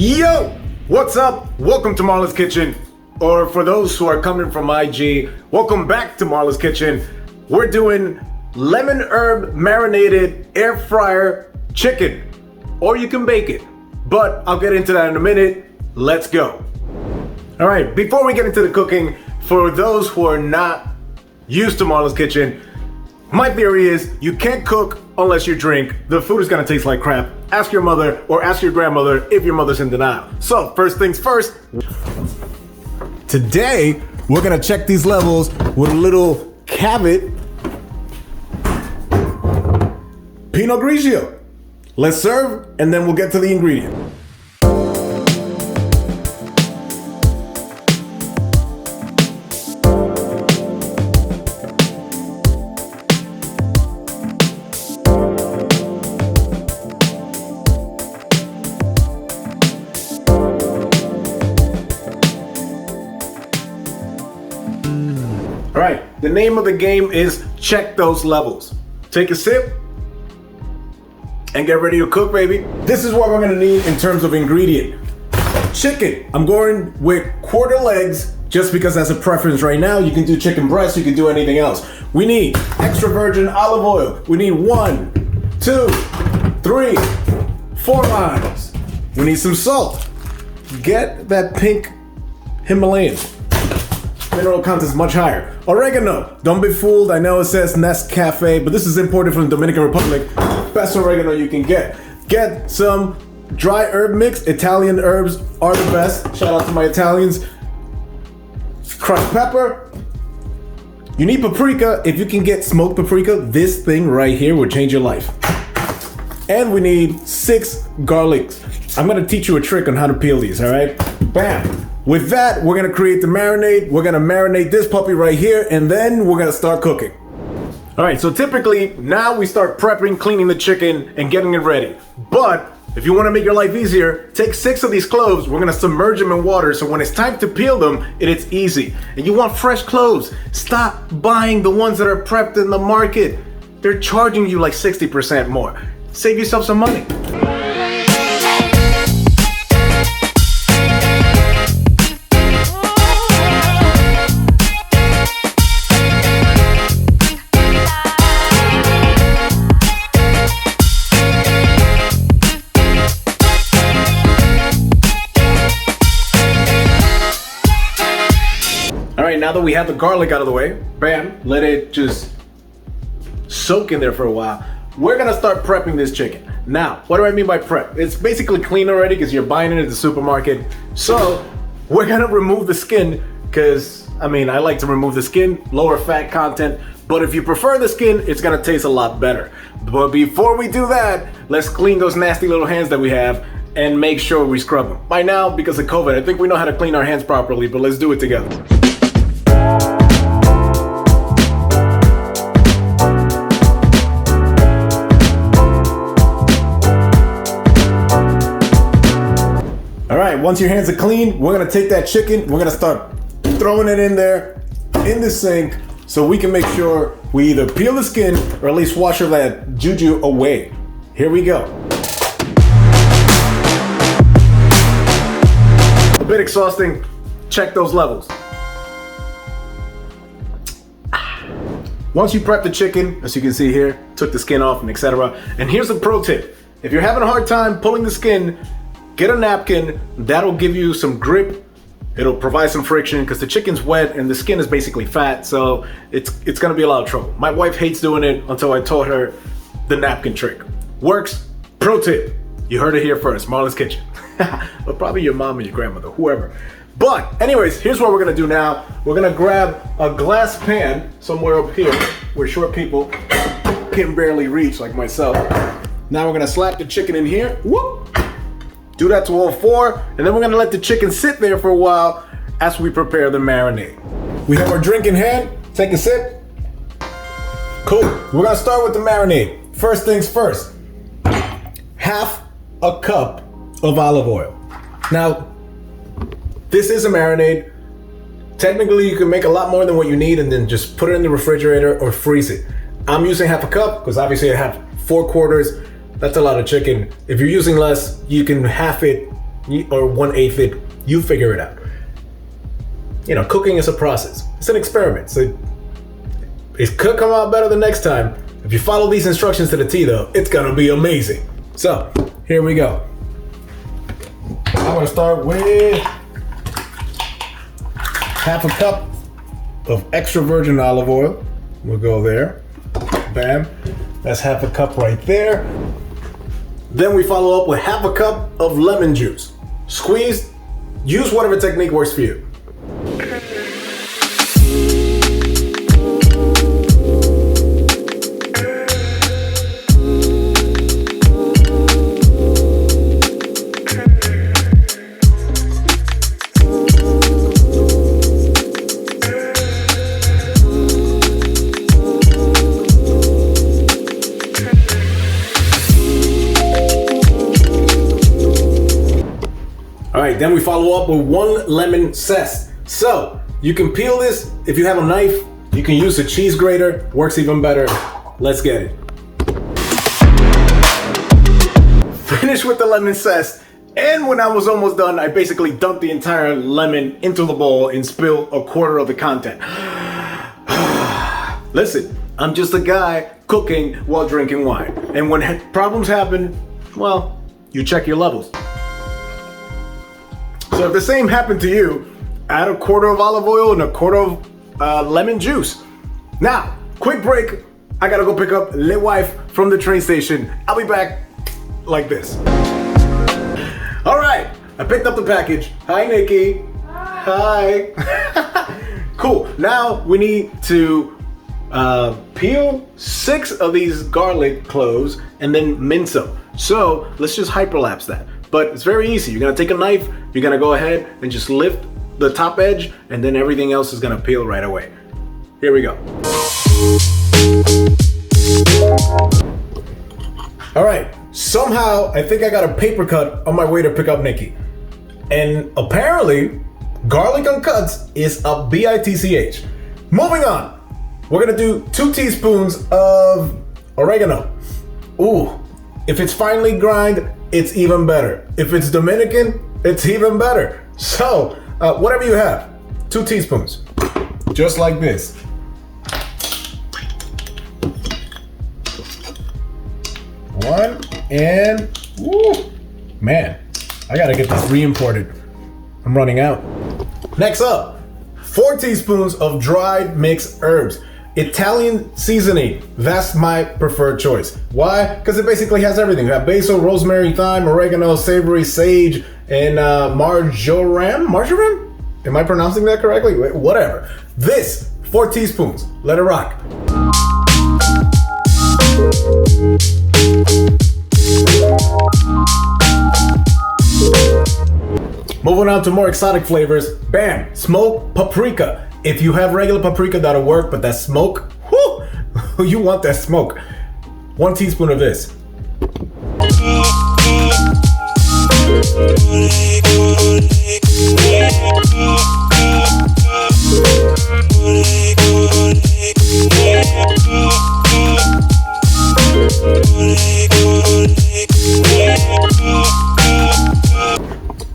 Yo, what's up? Welcome to Marlon's Kitchen, or for those who are coming from IG, welcome back to Marlon's Kitchen. We're doing lemon herb marinated air fryer chicken, or you can bake it, but I'll get into that in a minute. Let's go. All right, before we get into the cooking, for those who are not used to Marlon's Kitchen, my theory is you can't cook unless you drink. The food is gonna taste like crap. Ask your mother or ask your grandmother if your mother's in denial. So first things first, today we're gonna check these levels with a little Cavit Pinot Grigio. Let's serve and then we'll get to the ingredient. All right, the name of the game is check those levels. Take a sip and get ready to cook, baby. This is what we're gonna need in terms of ingredient. Chicken, I'm going with quarter legs just because that's a preference right now. You can do chicken breast, you can do anything else. We need extra virgin olive oil. We need 1, 2, 3, 4 limes. We need some salt. Get that pink Himalayan. Mineral content is much higher. Oregano, don't be fooled. I know it says Nescafe, but this is imported from the Dominican Republic. Best oregano you can get. Get some dry herb mix. Italian herbs are the best. Shout out to my Italians. Crushed pepper. You need paprika. If you can get smoked paprika, this thing right here will change your life. And we need 6 garlics. I'm gonna teach you a trick on how to peel these, all right? Bam. With that, we're gonna create the marinade. We're gonna marinate this puppy right here, and then we're gonna start cooking. All right, so typically, now we start prepping, cleaning the chicken, and getting it ready. But if you wanna make your life easier, take 6 of these cloves. We're gonna submerge them in water, so when it's time to peel them, it's easy. And you want fresh cloves. Stop buying the ones that are prepped in the market. They're charging you like 60% more. Save yourself some money. All right, now that we have the garlic out of the way, bam, let it just soak in there for a while. We're gonna start prepping this chicken. Now, what do I mean by prep? It's basically clean already because you're buying it at the supermarket. So we're gonna remove the skin because, I like to remove the skin, lower fat content. But if you prefer the skin, it's gonna taste a lot better. But before we do that, let's clean those nasty little hands that we have and make sure we scrub them. By now, because of COVID, I think we know how to clean our hands properly, but let's do it together. All right, once your hands are clean, we're gonna take that chicken, we're gonna start throwing it in there, in the sink, so we can make sure we either peel the skin or at least wash all that juju away. Here we go. A bit exhausting, check those levels. Once you prep the chicken, as you can see here, took the skin off and etc. And here's a pro tip. If you're having a hard time pulling the skin, get a napkin, that'll give you some grip. It'll provide some friction because the chicken's wet and the skin is basically fat, so it's gonna be a lot of trouble. My wife hates doing it until I taught her the napkin trick. Works, pro tip. You heard it here first, Marlon's Kitchen. Or probably your mom or your grandmother, whoever. But anyways, here's what we're gonna do now. We're gonna grab a glass pan somewhere up here where short people can barely reach, like myself. Now we're gonna slap the chicken in here. Whoop. Do that to all 4, and then we're gonna let the chicken sit there for a while as we prepare the marinade. We have our drink in hand, take a sip. Cool, we're gonna start with the marinade. First things first, half a cup of olive oil. Now, this is a marinade. Technically, you can make a lot more than what you need and then just put it in the refrigerator or freeze it. I'm using half a cup because obviously I have 4 quarters. That's a lot of chicken. If you're using less, you can half it or 1/8 it. You figure it out. You know, cooking is a process. It's an experiment. So it could come out better the next time. If you follow these instructions to the T though, it's gonna be amazing. So, here we go. I'm gonna start with half a cup of extra virgin olive oil. We'll go there. Bam. That's half a cup right there. Then we follow up with half a cup of lemon juice. Squeeze. Use whatever technique works for you. All right, then we follow up with 1 lemon zest. So you can peel this. If you have a knife, you can use a cheese grater. Works even better. Let's get it. Finish with the lemon zest. And when I was almost done, I basically dumped the entire lemon into the bowl and spilled a quarter of the content. Listen, I'm just a guy cooking while drinking wine. And when problems happen, well, you check your levels. So if the same happened to you, add a quarter of olive oil and a quarter of lemon juice. Now, quick break. I gotta go pick up Le Wife from the train station. I'll be back like this. All right, I picked up the package. Hi, Nikki. Hi. Cool. Now we need to peel 6 of these garlic cloves and then mince them. So let's just hyperlapse that. But it's very easy. You're gonna take a knife, you're gonna go ahead and just lift the top edge, and then everything else is gonna peel right away. Here we go. All right, somehow I think I got a paper cut on my way to pick up Nikki. And apparently, garlic uncuts is a BITCH. Moving on, we're gonna do 2 teaspoons of oregano. Ooh, if it's finely grind, it's even better. If it's Dominican, it's even better. So, whatever you have, 2 teaspoons, just like this. One, and, woo, man, I gotta get this re-imported. I'm running out. Next up, 4 teaspoons of dried mixed herbs. Italian seasoning, that's my preferred choice. Why? Because it basically has everything. You have basil, rosemary, thyme, oregano, savory, sage, and marjoram? Marjoram? Am I pronouncing that correctly? Whatever. This, 4 teaspoons. Let it rock. Moving on to more exotic flavors. Bam! Smoked paprika. If you have regular paprika, that'll work, but that smoke, whoo, you want that smoke. 1 teaspoon of this.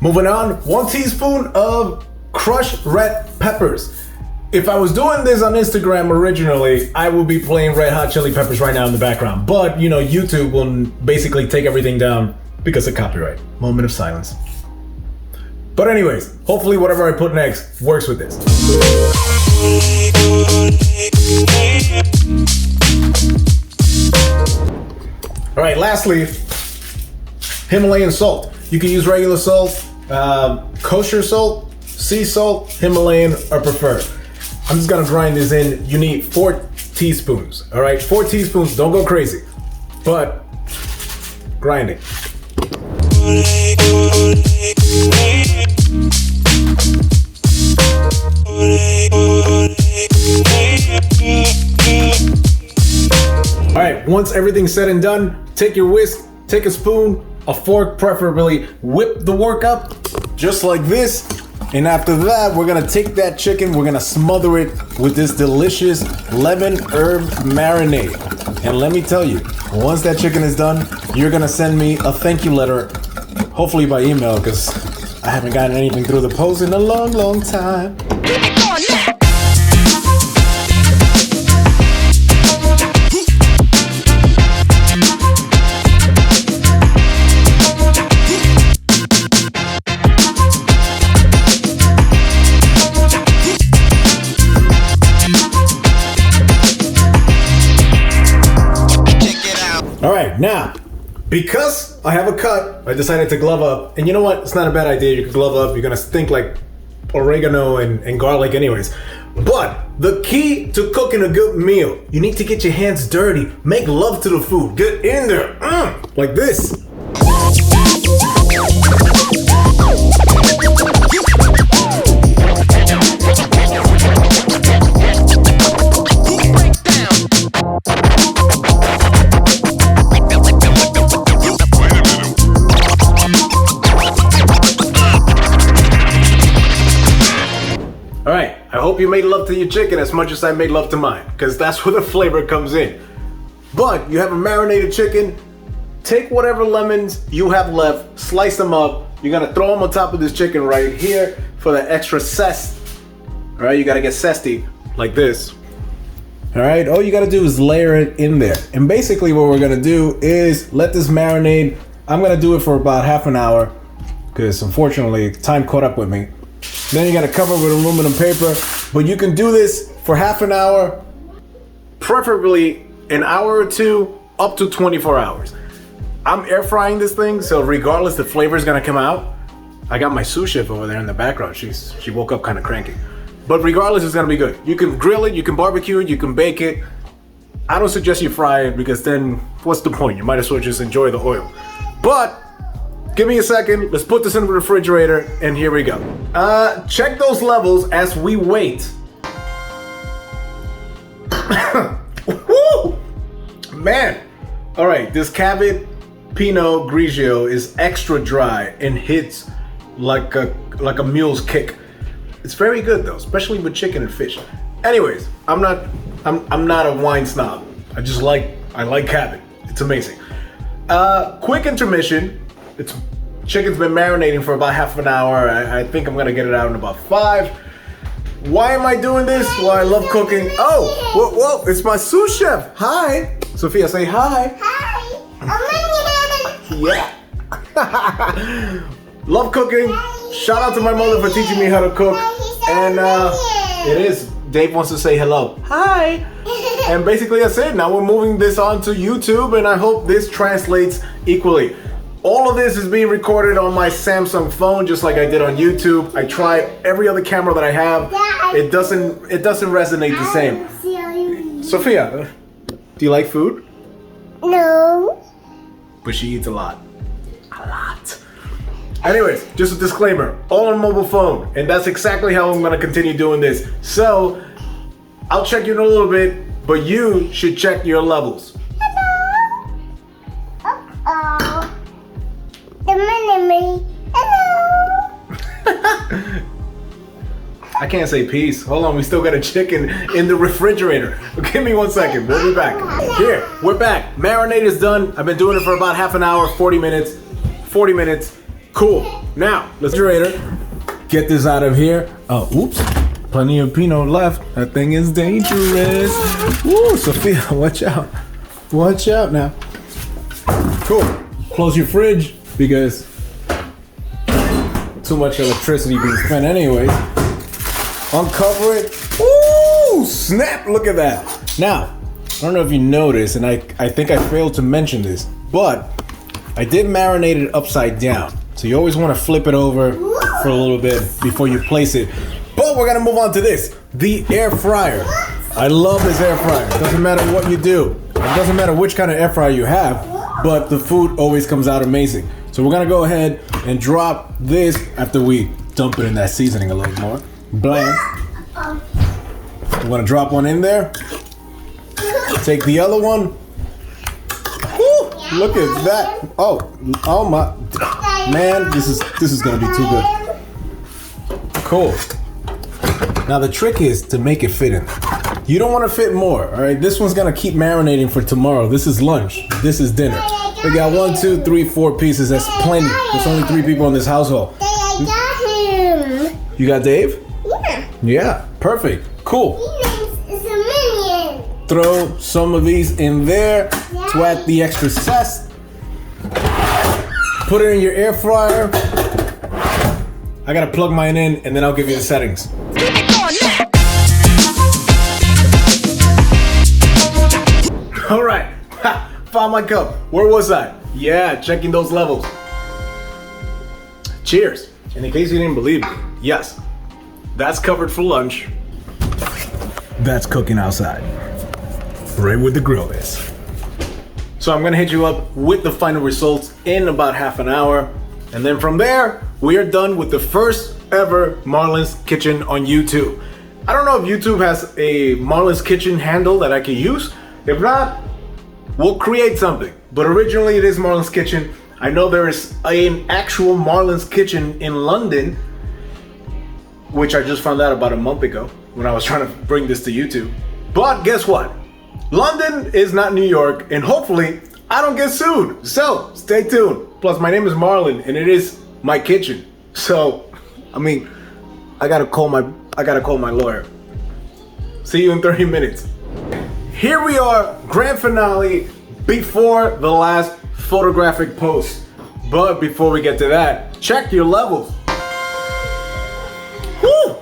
Moving on, 1 teaspoon of crushed red peppers. If I was doing this on Instagram originally, I would be playing Red Hot Chili Peppers right now in the background. But, you know, YouTube will basically take everything down because of copyright. Moment of silence. But anyways, hopefully whatever I put next works with this. All right, lastly, Himalayan salt. You can use regular salt, kosher salt, sea salt, Himalayan are preferred. I'm just gonna grind this in. You need 4 teaspoons, all right? 4 teaspoons, don't go crazy, but grind it. All right, once everything's said and done, take your whisk, take a spoon, a fork preferably, whip the work up just like this. And after that, we're gonna take that chicken, we're gonna smother it with this delicious lemon herb marinade. And let me tell you, once that chicken is done, you're gonna send me a thank you letter Hopefully by email, because I haven't gotten anything through the post in a long, long time. All right, now, because I have a cut, I decided to glove up. And you know what? It's not a bad idea. You can glove up. You're gonna stink like oregano and garlic anyways. But the key to cooking a good meal, you need to get your hands dirty. Make love to the food. Get in there, like this. All right, I hope you made love to your chicken as much as I made love to mine, because that's where the flavor comes in. But you have a marinated chicken, take whatever lemons you have left, slice them up. You're gonna throw them on top of this chicken right here for the extra zest. All right, you gotta get zesty, like this. All right, all you gotta do is layer it in there. And basically what we're gonna do is let this marinade. I'm gonna do it for about half an hour, because unfortunately time caught up with me. Then you gotta cover with aluminum paper, but you can do this for half an hour, preferably an hour or two, up to 24 hours. I'm air frying this thing, so regardless, the flavor is gonna come out. I got my sous chef over there in the background. She woke up kind of cranky. But regardless, it's gonna be good. You can grill it, you can barbecue it, you can bake it. I don't suggest you fry it, because then what's the point? You might as well just enjoy the oil. But give me a second, let's put this in the refrigerator, and here we go. Check those levels as we wait. Woo! Man! All right, this Cabot Pinot Grigio is extra dry and hits like a mule's kick. It's very good though, especially with chicken and fish. Anyways, I'm not a wine snob. I like Cabot. It's amazing. Quick intermission. Chicken's been marinating for about half an hour. I think I'm gonna get it out in about 5. Why am I doing this? Well, I love cooking. Oh, whoa, it's my sous chef. Hi. Sophia, say hi. Hi. Yeah. Love cooking. Shout out to my mother for teaching me how to cook. And it is. Dave wants to say hello. Hi. And basically that's it. Now we're moving this on to YouTube, and I hope this translates equally. All of this is being recorded on my Samsung phone, just like I did on YouTube. I tried every other camera that I have. It doesn't resonate the same. Sophia, do you like food? No. But she eats a lot. A lot. Anyways, just a disclaimer, all on mobile phone, and that's exactly how I'm gonna continue doing this. So, I'll check you in a little bit, but you should check your levels. Hello. Uh-oh. Hello. I can't say peace. Hold on, we still got a chicken in the refrigerator. Give me 1 second, we'll be back. Here, we're back. Marinade is done. I've been doing it for about half an hour, 40 minutes. 40 minutes. Cool. Now, refrigerator. Get this out of here. Oh, oops. Plenty of Pinot left. That thing is dangerous. Woo, Sophia, watch out. Watch out now. Cool. Close your fridge, because too much electricity being spent anyways. Uncover it. Ooh, snap, look at that. Now, I don't know if you noticed, and I think I failed to mention this, but I did marinate it upside down. So you always want to flip it over for a little bit before you place it. But we're gonna move on to this, the air fryer. I love this air fryer. Doesn't matter what you do. It doesn't matter which kind of air fryer you have, but the food always comes out amazing. So we're gonna go ahead and drop this after we dump it in that seasoning a little more. Blam. I'm gonna drop one in there. Take the other one. Woo, look at that. Oh my, man, this is gonna be too good. Cool. Now the trick is to make it fit in. You don't want to fit more, all right? This one's gonna keep marinating for tomorrow. This is lunch. This is dinner. We got 1, 2, 3, 4 pieces. That's plenty. There's only 3 people in this household. I got him. You got Dave? Yeah. Yeah, perfect. Cool. It's a minion. Throw some of these in there to add the extra zest. Put it in your air fryer. I gotta plug mine in and then I'll give you the settings. All right, found my cup. Where was I? Yeah, checking those levels. Cheers. And in case you didn't believe me, yes, that's covered for lunch. That's cooking outside, right where the grill is. So I'm gonna hit you up with the final results in about half an hour. And then from there, we are done with the first ever Marlon's Kitchen on YouTube. I don't know if YouTube has a Marlon's Kitchen handle that I can use. If not, we'll create something. But originally it is Marlon's Kitchen. I know there is an actual Marlon's Kitchen in London, which I just found out about a month ago when I was trying to bring this to YouTube. But guess what? London is not New York, and hopefully I don't get sued. So stay tuned. Plus my name is Marlon and it is my kitchen. So, I mean, I gotta call my lawyer. See you in 30 minutes. Here we are, grand finale before the last photographic post. But before we get to that, check your levels. Woo!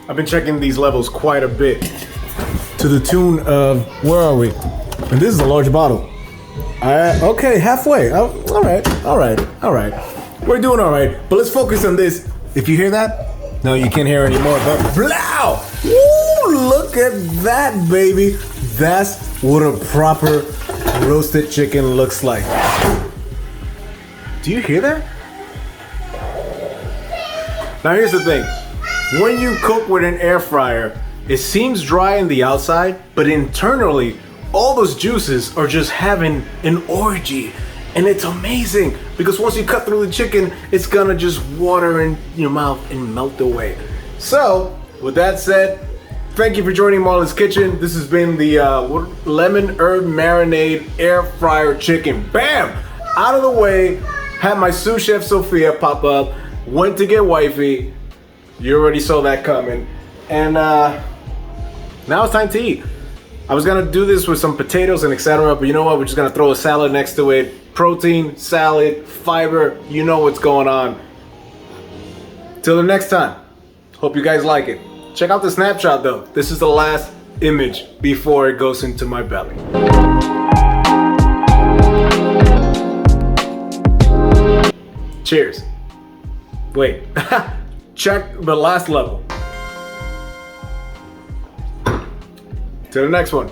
I've been checking these levels quite a bit. To the tune of, where are we? And this is a large bottle. Okay, halfway. All right. We're doing all right. But let's focus on this. If you hear that, no, you can't hear anymore, but blow! Woo, look at that, baby. That's what a proper roasted chicken looks like. Do you hear that? Now here's the thing. When you cook with an air fryer, it seems dry on the outside, but internally, all those juices are just having an orgy. And it's amazing because once you cut through the chicken, it's gonna just water in your mouth and melt away. So, with that said, thank you for joining Marlon's Kitchen. This has been the Lemon Herb Marinade Air Fryer Chicken. Bam! Out of the way, had my sous chef Sophia pop up, went to get wifey. You already saw that coming. And now it's time to eat. I was gonna do this with some potatoes and etc., but you know what? We're just gonna throw a salad next to it. Protein, salad, fiber, you know what's going on. Till the next time, hope you guys like it. Check out the snapshot though. This is the last image before it goes into my belly. Cheers. Wait, check the last level. To the next one.